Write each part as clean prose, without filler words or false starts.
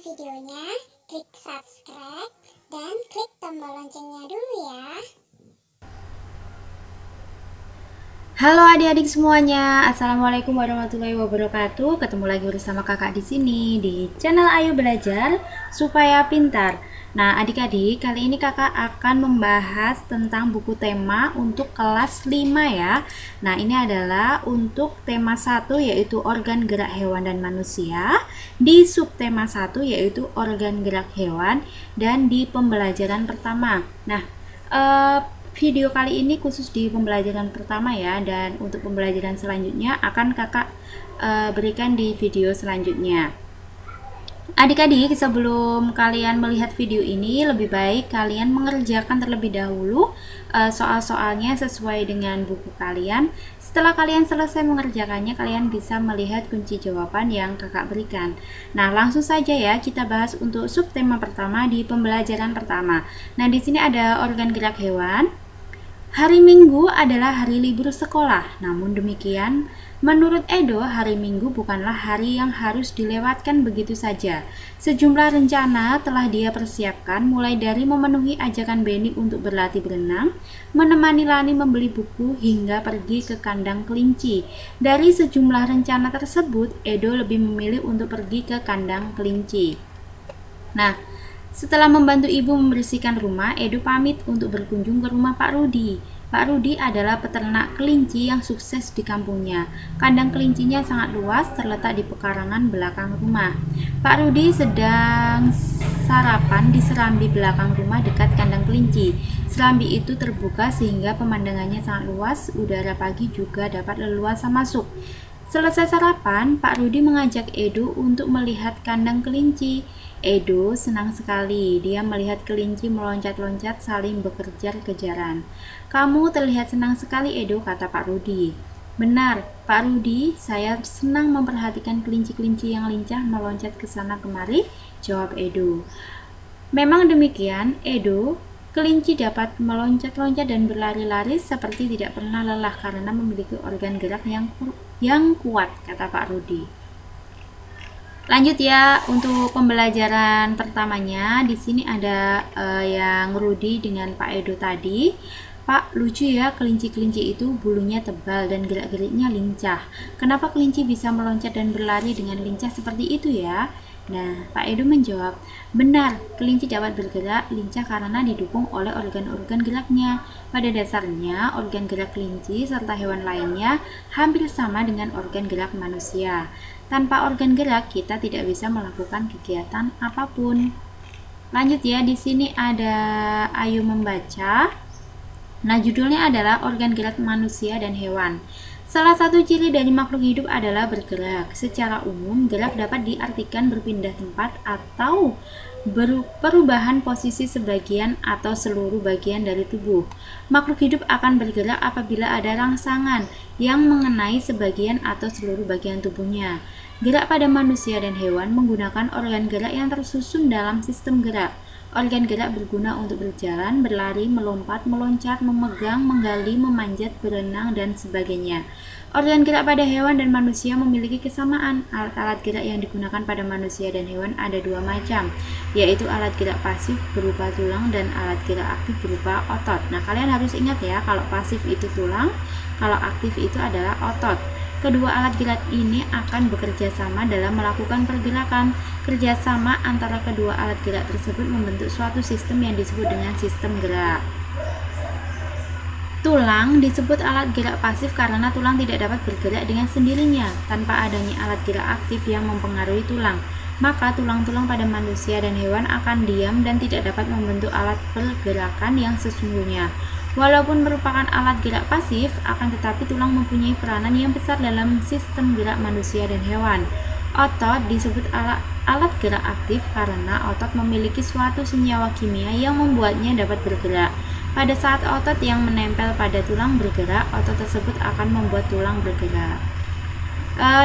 videonya, klik subscribe, dan klik tombol loncengnya dulu ya. Halo adik-adik semuanya, assalamualaikum warahmatullahi wabarakatuh. Ketemu lagi bersama kakak di sini di channel Ayu Belajar Supaya Pintar. Nah, adik-adik, kali ini kakak akan membahas tentang buku tema untuk kelas 5 ya. Nah, ini adalah untuk tema 1 yaitu organ gerak hewan dan manusia, di subtema 1 yaitu organ gerak hewan, dan di pembelajaran pertama. Nah, video kali ini khusus di pembelajaran pertama ya, dan untuk pembelajaran selanjutnya akan kakak berikan di video selanjutnya. Adik-adik, sebelum kalian melihat video ini, lebih baik kalian mengerjakan terlebih dahulu soal-soalnya sesuai dengan buku kalian. Setelah kalian selesai mengerjakannya, kalian bisa melihat kunci jawaban yang kakak berikan. Nah, langsung saja ya kita bahas untuk subtema pertama di pembelajaran pertama. Nah, di sini ada organ gerak hewan. Hari Minggu adalah hari libur sekolah. Namun demikian, menurut Edo, hari Minggu bukanlah hari yang harus dilewatkan begitu saja. Sejumlah rencana telah dia persiapkan, mulai dari memenuhi ajakan Benny untuk berlatih berenang, menemani Lani membeli buku, hingga pergi ke kandang kelinci. Dari sejumlah rencana tersebut, Edo lebih memilih untuk pergi ke kandang kelinci. Nah, setelah membantu ibu membersihkan rumah, Edo pamit untuk berkunjung ke rumah Pak Rudi. Pak Rudi adalah peternak kelinci yang sukses di kampungnya. Kandang kelincinya sangat luas, terletak di pekarangan belakang rumah. Pak Rudi sedang sarapan di serambi belakang rumah dekat kandang kelinci. Serambi itu terbuka sehingga pemandangannya sangat luas, udara pagi juga dapat leluasa masuk. Selesai sarapan, Pak Rudi mengajak Edo untuk melihat kandang kelinci. Edo senang sekali, dia melihat kelinci meloncat-loncat saling bekejar-kejaran. "Kamu terlihat senang sekali, Edo," kata Pak Rudi. "Benar, Pak Rudi, saya senang memperhatikan kelinci-kelinci yang lincah meloncat ke sana kemari," jawab Edo. Memang demikian, Edo. Kelinci dapat meloncat-loncat dan berlari-lari seperti tidak pernah lelah karena memiliki organ gerak yang kuat, kata Pak Rudi. Lanjut ya, untuk pembelajaran pertamanya di sini ada yang Rudi dengan Pak Edo tadi. "Pak, lucu ya, kelinci-kelinci itu bulunya tebal dan gerak-geriknya lincah. Kenapa kelinci bisa meloncat dan berlari dengan lincah seperti itu ya?" Nah, Pak Edo menjawab, "Benar, kelinci dapat bergerak lincah karena didukung oleh organ-organ geraknya. Pada dasarnya, organ gerak kelinci serta hewan lainnya hampir sama dengan organ gerak manusia. Tanpa organ gerak, kita tidak bisa melakukan kegiatan apapun." Lanjut ya, di sini ada Ayu membaca. Nah, judulnya adalah organ gerak manusia dan hewan. Salah satu ciri dari makhluk hidup adalah bergerak. Secara umum, gerak dapat diartikan berpindah tempat atau perubahan posisi sebagian atau seluruh bagian dari tubuh. Makhluk hidup akan bergerak apabila ada rangsangan yang mengenai sebagian atau seluruh bagian tubuhnya. Gerak pada manusia dan hewan menggunakan organ gerak yang tersusun dalam sistem gerak. Organ gerak berguna untuk berjalan, berlari, melompat, meloncat, memegang, menggali, memanjat, berenang, dan sebagainya. Organ gerak pada hewan dan manusia memiliki kesamaan. Alat-alat gerak yang digunakan pada manusia dan hewan ada dua macam, yaitu alat gerak pasif berupa tulang dan alat gerak aktif berupa otot. Nah, kalian harus ingat ya, kalau pasif itu tulang, kalau aktif itu adalah otot. Kedua alat gerak ini akan bekerja sama dalam melakukan pergerakan. Kerjasama antara kedua alat gerak tersebut membentuk suatu sistem yang disebut dengan sistem gerak. Tulang disebut alat gerak pasif karena tulang tidak dapat bergerak dengan sendirinya tanpa adanya alat gerak aktif yang mempengaruhi tulang. Maka tulang-tulang pada manusia dan hewan akan diam dan tidak dapat membentuk alat pergerakan yang sesungguhnya. Walaupun merupakan alat gerak pasif, akan tetapi tulang mempunyai peranan yang besar dalam sistem gerak manusia dan hewan. Otot disebut alat gerak aktif karena otot memiliki suatu senyawa kimia yang membuatnya dapat bergerak. Pada saat otot yang menempel pada tulang bergerak, otot tersebut akan membuat tulang bergerak.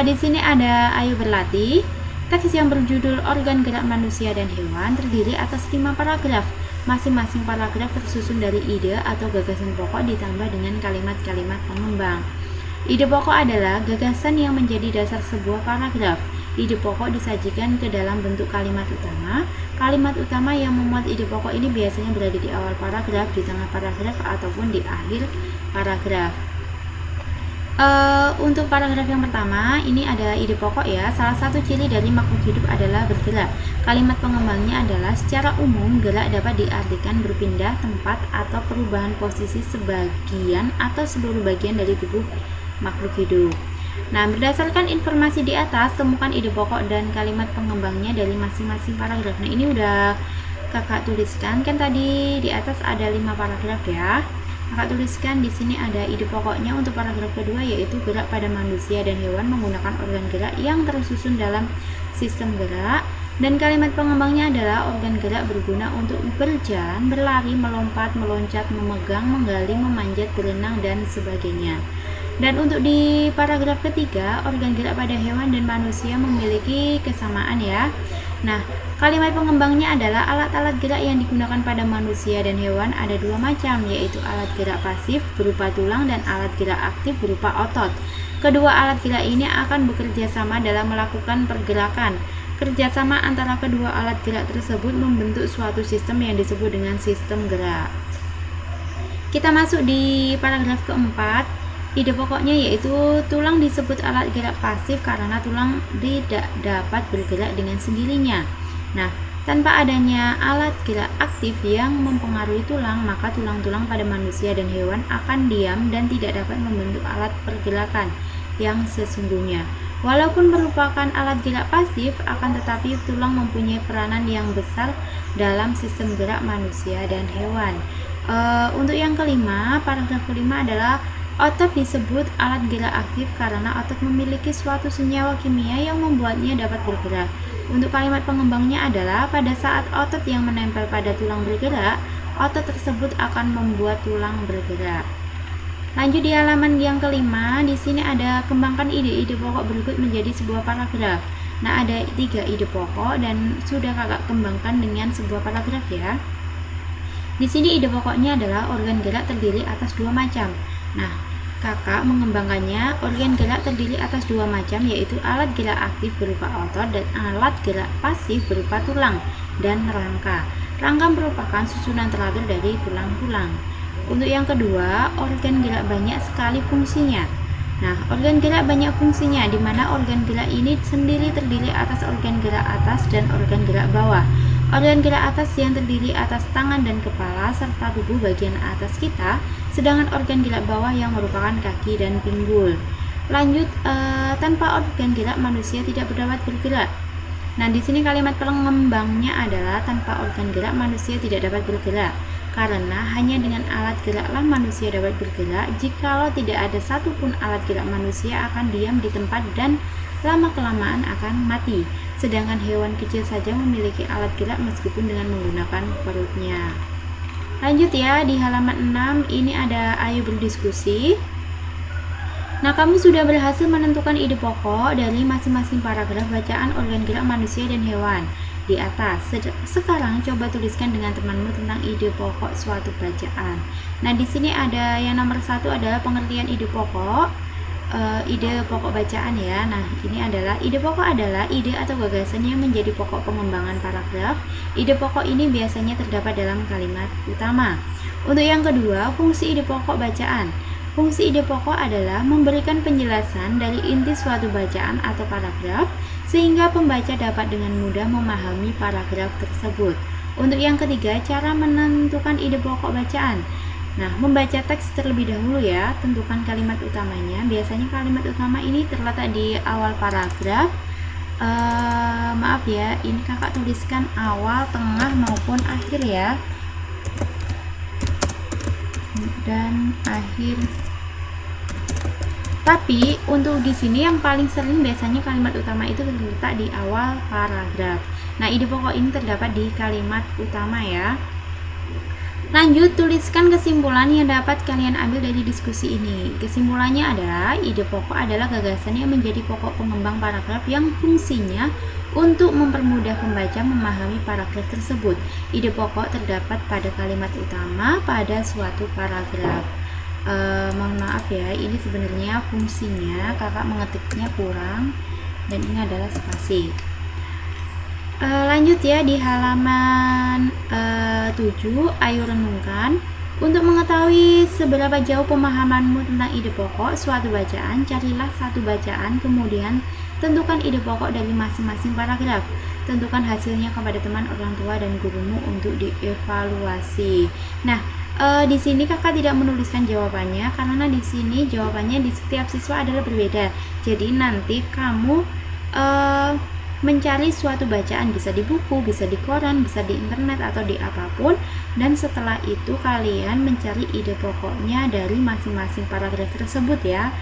Di sini ada Ayu berlatih. Teks yang berjudul Organ Gerak Manusia dan Hewan terdiri atas 5 paragraf. Masing-masing paragraf tersusun dari ide atau gagasan pokok ditambah dengan kalimat-kalimat pengembang. Ide pokok adalah gagasan yang menjadi dasar sebuah paragraf. ide pokok disajikan ke dalam bentuk kalimat utama. Kalimat utama yang memuat ide pokok ini biasanya berada di awal paragraf, di tengah paragraf, ataupun di akhir paragraf. Untuk paragraf yang pertama, ini ada ide pokok ya. Salah satu ciri dari makhluk hidup adalah bergerak. Kalimat pengembangnya adalah secara umum gerak dapat diartikan berpindah tempat atau perubahan posisi sebagian atau seluruh bagian dari tubuh makhluk hidup. Nah, berdasarkan informasi di atas, temukan ide pokok dan kalimat pengembangnya dari masing-masing paragraf. Nah, ini udah kakak tuliskan kan tadi di atas ada 5 paragraf ya. Kakak tuliskan di sini ada ide pokoknya untuk paragraf kedua, yaitu gerak pada manusia dan hewan menggunakan organ gerak yang tersusun dalam sistem gerak, dan kalimat pengembangnya adalah organ gerak berguna untuk berjalan, berlari, melompat, meloncat, memegang, menggali, memanjat, berenang, dan sebagainya. Dan untuk di paragraf ketiga, organ gerak pada hewan dan manusia memiliki kesamaan ya. Nah, kalimat pengembangnya adalah alat-alat gerak yang digunakan pada manusia dan hewan ada 2 macam, yaitu alat gerak pasif berupa tulang dan alat gerak aktif berupa otot. Kedua alat gerak ini akan bekerja sama dalam melakukan pergerakan. Kerjasama antara kedua alat gerak tersebut membentuk suatu sistem yang disebut dengan sistem gerak. Kita masuk di paragraf keempat. Ide pokoknya yaitu tulang disebut alat gerak pasif karena tulang tidak dapat bergerak dengan sendirinya. Nah, tanpa adanya alat gerak aktif yang mempengaruhi tulang, maka tulang-tulang pada manusia dan hewan akan diam dan tidak dapat membentuk alat pergerakan yang sesungguhnya. Walaupun merupakan alat gerak pasif, akan tetapi tulang mempunyai peranan yang besar dalam sistem gerak manusia dan hewan. Untuk yang kelima, paragraf kelima adalah otot disebut alat gerak aktif karena otot memiliki suatu senyawa kimia yang membuatnya dapat bergerak. Untuk kalimat pengembangnya adalah pada saat otot yang menempel pada tulang bergerak, otot tersebut akan membuat tulang bergerak. Lanjut di halaman yang kelima, di sini ada kembangkan ide-ide pokok berikut menjadi sebuah paragraf. Nah, ada 3 ide pokok dan sudah kakak kembangkan dengan sebuah paragraf ya. Di sini ide pokoknya adalah organ gerak terdiri atas 2 macam. Nah, kakak mengembangkannya. Organ gerak terdiri atas 2 macam, yaitu alat gerak aktif berupa otot dan alat gerak pasif berupa tulang dan rangka. Rangka merupakan susunan teratur dari tulang-tulang. Untuk yang kedua, organ gerak banyak sekali fungsinya. Nah, organ gerak banyak fungsinya, di mana organ gerak ini sendiri terdiri atas organ gerak atas dan organ gerak bawah. Organ gerak atas yang terdiri atas tangan dan kepala serta tubuh bagian atas kita, sedangkan organ gerak bawah yang merupakan kaki dan pinggul. Lanjut, tanpa organ gerak manusia tidak dapat bergerak. Nah, di sini kalimat pengembangnya adalah tanpa organ gerak manusia tidak dapat bergerak, karena hanya dengan alat geraklah manusia dapat bergerak. Jikalau tidak ada satupun alat gerak, manusia akan diam di tempat dan lama-kelamaan akan mati. Sedangkan hewan kecil saja memiliki alat gerak meskipun dengan menggunakan perutnya. Lanjut ya, di halaman 6 ini ada ayo berdiskusi. Nah, kamu sudah berhasil menentukan ide pokok dari masing-masing paragraf bacaan organ gerak manusia dan hewan di atas. Sekarang coba tuliskan dengan temanmu tentang ide pokok suatu bacaan. Nah, di sini ada yang nomor 1 adalah pengertian ide pokok. Ide pokok bacaan ya. Nah, ini adalah ide pokok adalah ide atau gagasan yang menjadi pokok pengembangan paragraf. Ide pokok ini biasanya terdapat dalam kalimat utama. Untuk yang kedua, fungsi ide pokok bacaan. Fungsi ide pokok adalah memberikan penjelasan dari inti suatu bacaan atau paragraf sehingga pembaca dapat dengan mudah memahami paragraf tersebut. Untuk yang ketiga, cara menentukan ide pokok bacaan. Nah, membaca teks terlebih dahulu ya, tentukan kalimat utamanya. Biasanya kalimat utama ini terletak di awal paragraf. Maaf ya, ini kakak tuliskan awal, tengah maupun akhir ya, dan akhir. Tapi untuk di sini yang paling sering biasanya kalimat utama itu terletak di awal paragraf. Nah, ide pokok ini terdapat di kalimat utama ya. Lanjut, tuliskan kesimpulan yang dapat kalian ambil dari diskusi ini. Kesimpulannya adalah ide pokok adalah gagasan yang menjadi pokok pengembang paragraf yang fungsinya untuk mempermudah pembaca memahami paragraf tersebut. Ide pokok terdapat pada kalimat utama pada suatu paragraf. Mohon maaf ya, ini sebenarnya fungsinya kakak mengetiknya kurang. dan ini adalah spasi. Lanjut ya, di halaman 7, ayo renungkan. Untuk mengetahui seberapa jauh pemahamanmu tentang ide pokok suatu bacaan, carilah satu bacaan, kemudian tentukan ide pokok dari masing-masing paragraf. Tentukan hasilnya kepada teman, orang tua, dan gurumu untuk dievaluasi. Nah, di sini kakak tidak menuliskan jawabannya karena di sini jawabannya di setiap siswa adalah berbeda. Jadi nanti kamu mencari suatu bacaan, bisa di buku, bisa di koran, bisa di internet atau di apapun, dan setelah itu kalian mencari ide pokoknya dari masing-masing paragraf tersebut ya.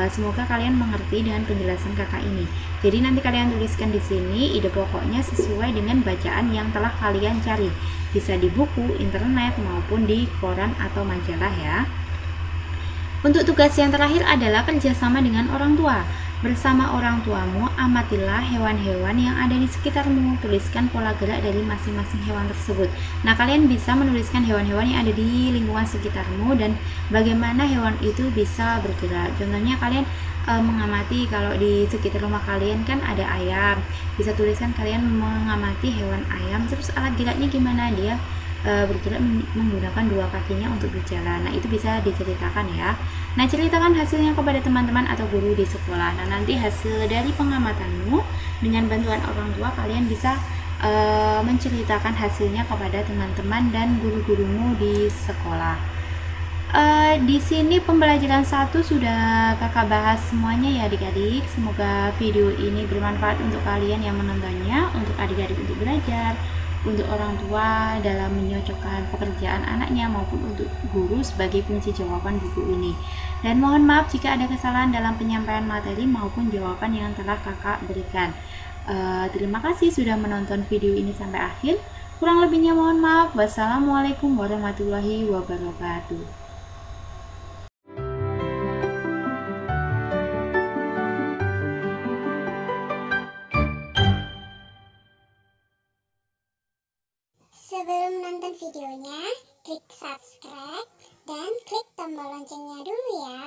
Semoga kalian mengerti dengan penjelasan kakak ini. Jadi nanti kalian tuliskan di sini ide pokoknya sesuai dengan bacaan yang telah kalian cari, bisa di buku, internet maupun di koran atau majalah ya. Untuk tugas yang terakhir adalah kerjasama dengan orang tua. Bersama orang tuamu, amatilah hewan-hewan yang ada di sekitarmu. Tuliskan pola gerak dari masing-masing hewan tersebut. Nah, kalian bisa menuliskan hewan-hewan yang ada di lingkungan sekitarmu dan bagaimana hewan itu bisa bergerak. Contohnya kalian mengamati kalau di sekitar rumah kalian kan ada ayam. Bisa tuliskan kalian mengamati hewan ayam, terus alat geraknya gimana, dia bergerak menggunakan dua kakinya untuk berjalan. Nah, itu bisa diceritakan ya. Nah, ceritakan hasilnya kepada teman-teman atau guru di sekolah. Nah, nanti hasil dari pengamatanmu dengan bantuan orang tua, kalian bisa menceritakan hasilnya kepada teman-teman dan guru-gurumu di sekolah. Di sini pembelajaran 1 sudah kakak bahas semuanya ya adik-adik. Semoga video ini bermanfaat untuk kalian yang menontonnya, untuk adik-adik untuk belajar, untuk orang tua dalam menyocokkan pekerjaan anaknya, maupun untuk guru sebagai kunci jawaban buku ini. Dan mohon maaf jika ada kesalahan dalam penyampaian materi maupun jawaban yang telah kakak berikan. Terima kasih sudah menonton video ini sampai akhir. Kurang lebihnya mohon maaf. Wassalamualaikum warahmatullahi wabarakatuh. Sebelum nonton videonya, klik subscribe dan klik tombol loncengnya dulu ya.